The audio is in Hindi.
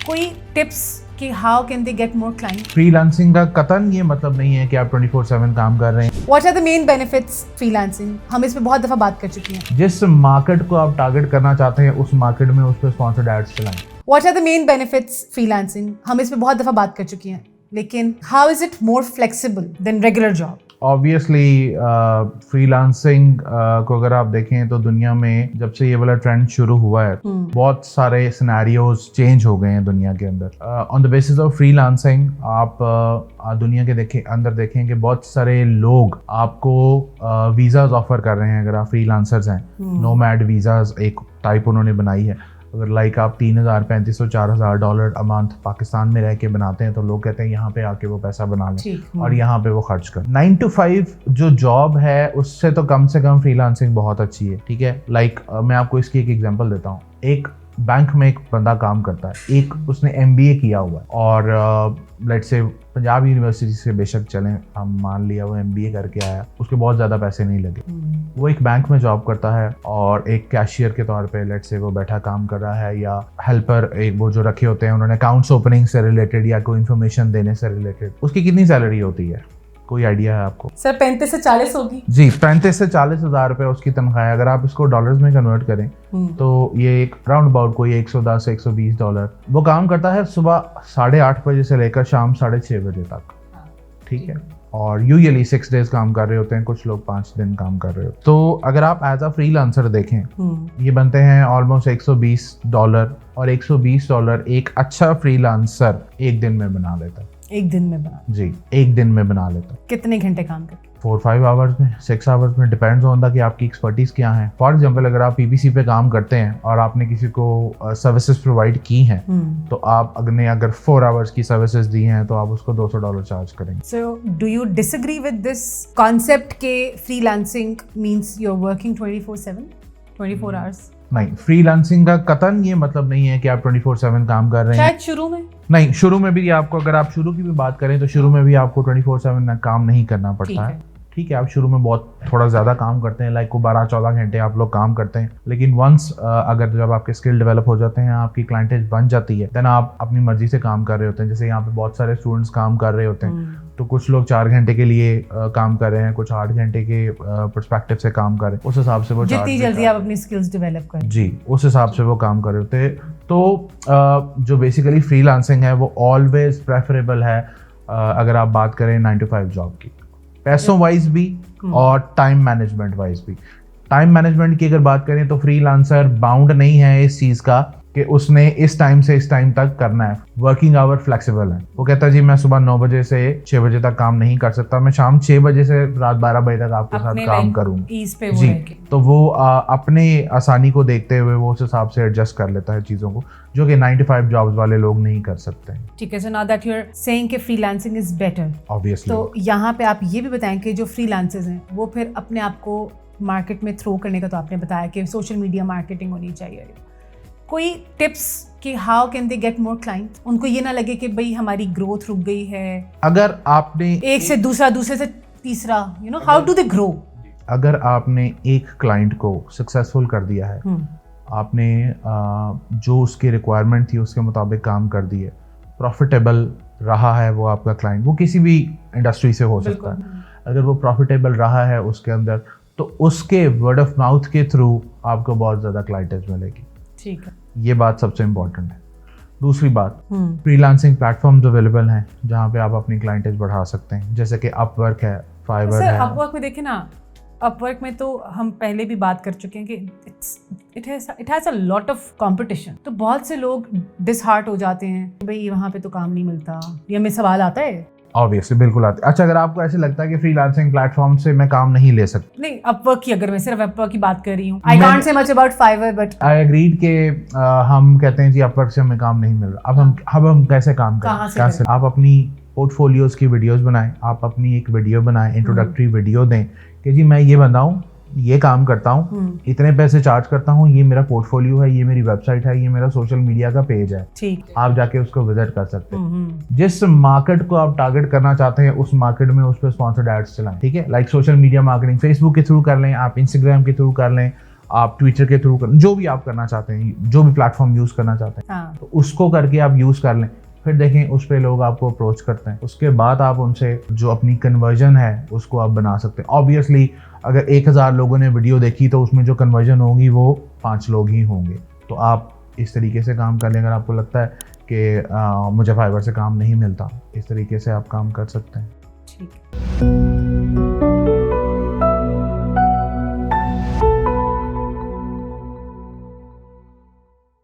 कोई टिप्स कि how can they get more client? Freelancing का कतन ये मतलब नहीं है कि आप 24/7 काम कर रहे हैं। What are the main benefits freelancing? हम इस पे बहुत दफा बात कर चुकी हैं। जिस मार्केट को आप टारगेट करना चाहते हैं उस मार्केट में उस पर स्पॉन्सर्ड एड्स चलाएं। What are the main benefits freelancing? हम इस पे बहुत दफा बात कर चुकी हैं, लेकिन how is it more flexible than regular job? Obviously freelancing को अगर आप देखें तो दुनिया में जब से ये वाला ट्रेंड शुरू हुआ है बहुत सारे सिनेरियोज चेंज हो गए हैं दुनिया के अंदर। On the basis of freelancing आप दुनिया के अंदर देखें कि बहुत सारे लोग आपको वीज़ाज ऑफर कर रहे हैं। अगर आप फ्रीलांसर्स हैं, नोमैड वीज़ाज एक टाइप उन्होंने बनाई है। अगर लाइक आप $3,000, $3,500, $4,000 अ मंथ पाकिस्तान में रह के बनाते हैं तो लोग कहते हैं यहाँ पे आके वो पैसा बना लें और यहाँ पे वो खर्च कर। 9 to 5 जो जॉब है उससे तो कम से कम फ्रीलांसिंग बहुत अच्छी है। ठीक है, लाइक मैं आपको इसकी एक एग्जांपल देता हूँ। एक बैंक में एक बंदा काम करता है, एक उसने MBA किया हुआ है और लेट्स से पंजाब यूनिवर्सिटी से बेशक चलें, हम मान लिया वो MBA करके आया, उसके बहुत ज़्यादा पैसे नहीं लगे। वो एक बैंक में जॉब करता है और एक कैशियर के तौर पे लेट्स से वो बैठा काम कर रहा है, या हेल्पर एक वो जो रखे होते हैं उन्होंने अकाउंट्स ओपनिंग से रिलेटेड या कोई इन्फॉर्मेशन देने से रिलेटेड। उसकी कितनी सैलरी होती है, कोई आइडिया है आपको? सर 35 से 40 होगी जी, 35 से 40 हज़ार रुपये उसकी तनख्वाह है। अगर आप इसको डॉलर्स में कन्वर्ट करें तो ये एक राउंड अबाउट कोई $110 से $120। वो काम करता है सुबह 8:30 बजे से लेकर शाम 6:30 बजे तक। ठीक है, और यूजुअली 6 डेज काम कर रहे होते हैं, कुछ लोग 5 दिन काम कर रहे हो। तो अगर आप एज अ फ्रीलांसर देखें ये बनते हैं ऑलमोस्ट $120, और $120 एक अच्छा फ्रीलांसर एक दिन में बना लेता है। एक दिन में बना? जी, एक दिन में बना लेता है। कितने घंटे काम करके? 4-5 आवर्स में, 6 आवर्स में, डिपेंड्स ऑन द कि आपकी एक्सपर्टीज क्या है। फॉर एग्जांपल अगर आप PPC पे काम करते हैं और आपने किसी को सर्विसेज प्रोवाइड की हैं तो आप अगर 4 आवर्स की सर्विसेज दी हैं तो आप उसको $200 चार्ज करेंगे। So do you disagree with this concept के freelancing means you are working 24/7 24 hours? नहीं, फ्रीलांसिंग का कतन ये मतलब नहीं है कि आप 24/7 काम कर रहे हैं। शायद शुरू में नहीं, शुरू में भी आपको, अगर आप शुरू की भी बात करें तो शुरू में भी आपको 24/7 काम नहीं करना पड़ता है। ठीक है, आप शुरू में बहुत थोड़ा ज़्यादा काम करते हैं, लाइक को 12-14 घंटे आप लोग काम करते हैं, लेकिन वंस अगर जब आपके स्किल डेवलप हो जाते हैं, आपकी क्लाइंटेज बन जाती है, देन आप अपनी मर्जी से काम कर रहे होते हैं। जैसे यहाँ पे बहुत सारे स्टूडेंट्स काम कर रहे होते हैं, तो कुछ लोग 4 घंटे के लिए काम कर रहे हैं, कुछ 8 घंटे के पर्सपेक्टिव से काम कर रहे हैं। उस हिसाब से वो जितनी जल्दी आप अपनी स्किल्स डेवलप करें जी, उस हिसाब से वो काम कर रहे होते हैं। तो जो बेसिकली फ्रीलांसिंग है वो ऑलवेज प्रेफरेबल है अगर आप बात करें 9 to 5 जॉब की, पैसों वाइज भी और टाइम मैनेजमेंट वाइज भी। टाइम मैनेजमेंट की अगर बात करें तो फ्रीलांसर बाउंड नहीं है इस चीज़ का कि उसने इस टाइम से इस टाइम तक करना है। वर्किंग आवर फ्लेक्सिबल है। वो कहता है जी मैं सुबह 9 बजे से 6 बजे तक काम नहीं कर सकता, मैं शाम 6 बजे से रात 12 बजे तक आपके साथ काम करूँगा जी। तो वो अपने आसानी को देखते हुए वो उस हिसाब से एडजस्ट कर लेता है चीज़ों को, जो कि 9 to 5 जॉब्स वाले लोग नहीं कर सकते। ठीक है, so now that you are saying कि फ्रीलांसिंग इज बेटर, ऑब्वियसली तो यहाँ पे आप ये भी बताएं कि जो फ्रीलांसर्स हैं वो फिर अपने आप को मार्केट में थ्रो करने का, तो आपने बताया कि सोशल मीडिया मार्केटिंग होनी चाहिए, कोई टिप्स कि how can they get more clients? उनको ये ना लगे कि भाई हमारी ग्रोथ रुक गई है। अगर आपने एक से दूसरा, दूसरे से तीसरा, you know, how do they grow? अगर आपने एक क्लाइंट को सक्सेसफुल कर दिया है, आपने जो उसकी रिक्वायरमेंट थी उसके मुताबिक काम कर दिए, प्रॉफिटेबल रहा है वो आपका क्लाइंट, वो किसी भी इंडस्ट्री से हो सकता है, अगर वो प्रॉफिटेबल रहा है उसके अंदर, तो उसके वर्ड ऑफ माउथ के थ्रू आपको बहुत ज़्यादा क्लाइंटेज मिलेगी। ठीक है, ये बात सबसे इम्पोर्टेंट है। दूसरी बात, फ्रीलांसिंग प्लेटफॉर्म्स अवेलेबल हैं जहाँ पे आप अपनी क्लाइंटेज बढ़ा सकते हैं, जैसे कि अपवर्क है, फाइवर है। अपवर्क में देखें ना, अपवर्क में तो हम पहले भी बात कर चुके हैं कि it has a lot of competition, तो बहुत से लोग डिसहार्ट हो जाते हैं, भाई वहाँ पे तो काम नहीं मिलता। ये हमें सवाल आता है ऑब्वियसली, बिल्कुल आते। अच्छा, अगर आपको ऐसे लगता है कि फ्रीलांसिंग प्लेटफॉर्म से मैं काम नहीं ले सकता, नहीं, अपवर्क की अगर मैं सिर्फ अपवर्क की बात कर रही हूँ, I can't say much about Fiverr, but I agreed के हम कहते हैं जी अपवर्क से हमें काम नहीं मिल रहा। अब हम कैसे काम करें? आप अपनी पोर्टफोलियोज की वीडियोस बनाएं, आप अपनी एक वीडियो बनाएं, इंट्रोडक्टरी वीडियो दें कि जी मैं ये बंदा हूँ, ये काम करता हूँ, इतने पैसे चार्ज करता हूँ, ये मेरा पोर्टफोलियो है, ये मेरी वेबसाइट है, ये मेरा सोशल मीडिया का पेज है। ठीक, आप जाके उसको विजिट कर सकते हैं। जिस मार्केट को आप टारगेट करना चाहते हैं उस मार्केट में उस पर स्पॉन्सर्ड एड्स चलाएं। ठीक है, like social media marketing Facebook के थ्रू कर लें, आप इंस्टाग्राम के थ्रू कर लें, आप ट्विटर के थ्रू जो भी आप करना चाहते हैं, जो भी प्लेटफॉर्म यूज़ करना चाहते हैं, हाँ, तो उसको करके आप यूज़ कर लें। फिर देखें उस पर लोग आपको अप्रोच करते हैं, उसके बाद आप उनसे जो अपनी कन्वर्जन है उसको आप बना सकते हैं। ऑब्वियसली अगर 1000 लोगों ने वीडियो देखी तो उसमें जो कन्वर्जन होगी वो 5 लोग ही होंगे। तो आप इस तरीके से काम कर लें। अगर आपको लगता है कि मुझे फाइवर से काम नहीं मिलता, इस तरीके से आप काम कर सकते हैं। ठीक है।